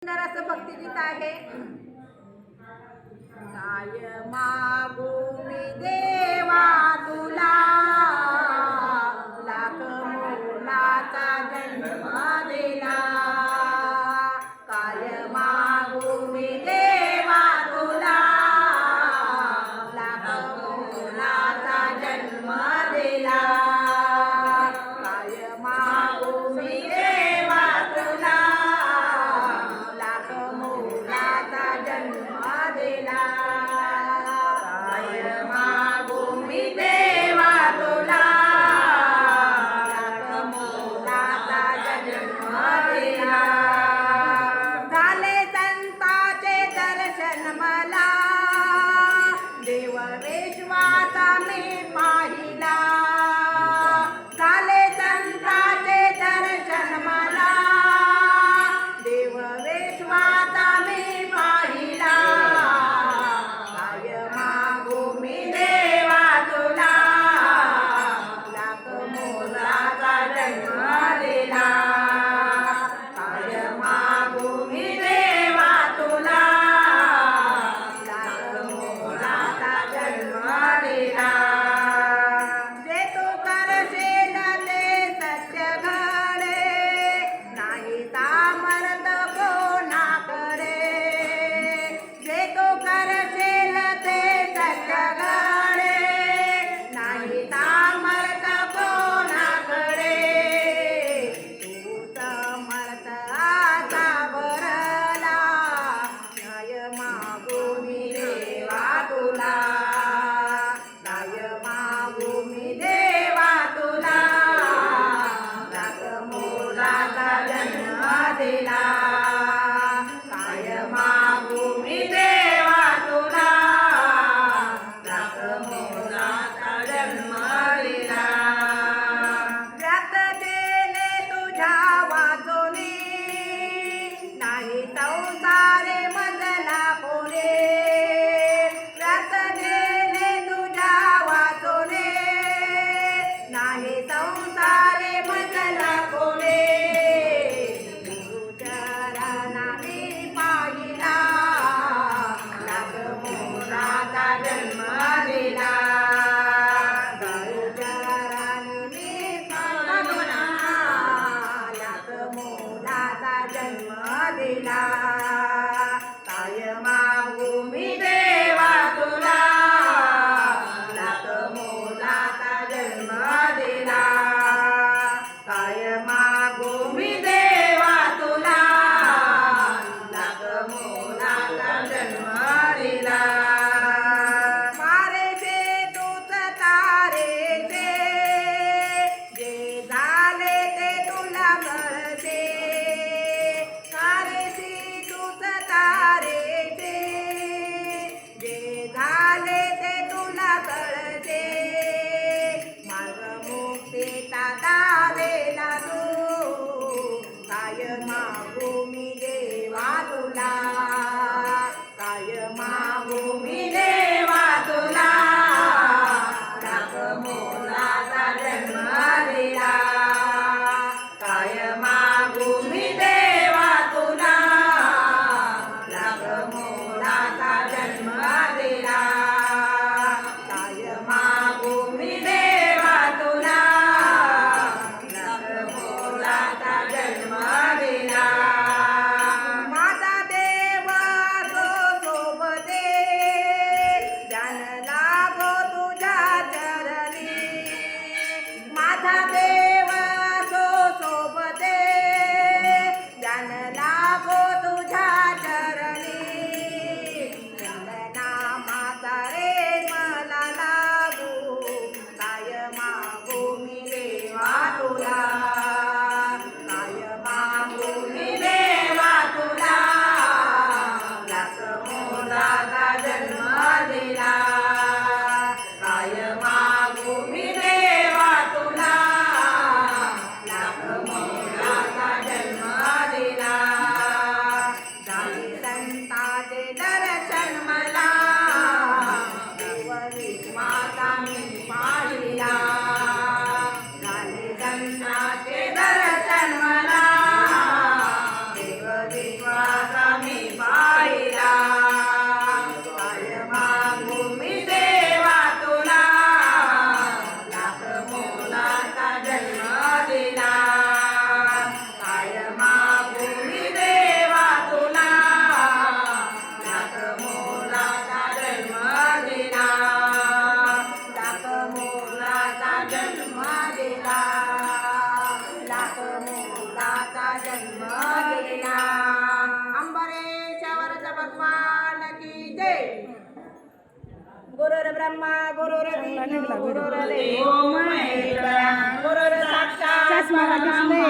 सुंदर असं भक्तिगीत आहे. काय मागू मी देवा तुला, लाख मोलाचा जन्म दिला. काय मागू मी देवा तुला, लाख मोलाचा जन्म दिला. काय मागू मी देवा तुला, लाख मोलाचा जन्म दिला. काय मागू मी देवा तुला, लाख मोलाचा जन्म दिला. झाले संतांचे दर्शन मला, देव विश्वाचा मी पाहिला. झाले संतांचे दर्शन मला, देव विश्वाचा मी पाहिला. काय मागू मी देवा तुला, लाख मोलाचा जन्म दिला. काय मागू मी देवा तुला, लाख मोलाचा जन्म दिला. जे तू करशील ते सत्य घडे, नाही सामर्थ कोणाकडे. जे तू करशील ते सत्य घडे, नाही सामर्थ कोणाकडे. तू समर्थ आता भरला, काय मागू मी देवा तुला. काय मागू मी देवा तुला, लाख मोलाचा जन्म दिला. काय मागू मी देवा तुला, लाख मोलाचा जन्म दिला. व्रत केले तुझ्या वाचोनी, नाही संसारे मजला कोणी. व्रत केले तुझ्या वाचोनी, नाही संसारे मजला कोणी. गुरुचरणाने पाहिला, लाख मोलाचा जन्म दिला. गुरुचरणाने पाहिला, लाख मोलाचा जन्म दिला. काय मागू मी देवा तुला, लाख मोलाचा जन्म दिला. काय मागू मी देवा तुला, लाख मोलाचा जन्म दिला. मारेचे दूत तारेचे, जे झाले ते तुला कळते. तारेची भगवान की जय. गुरुर् ब्रह्मा गुरुर्विष्णू गुरुर्देव महेश्वरा गुरुर् साक्षात परब्रह्मा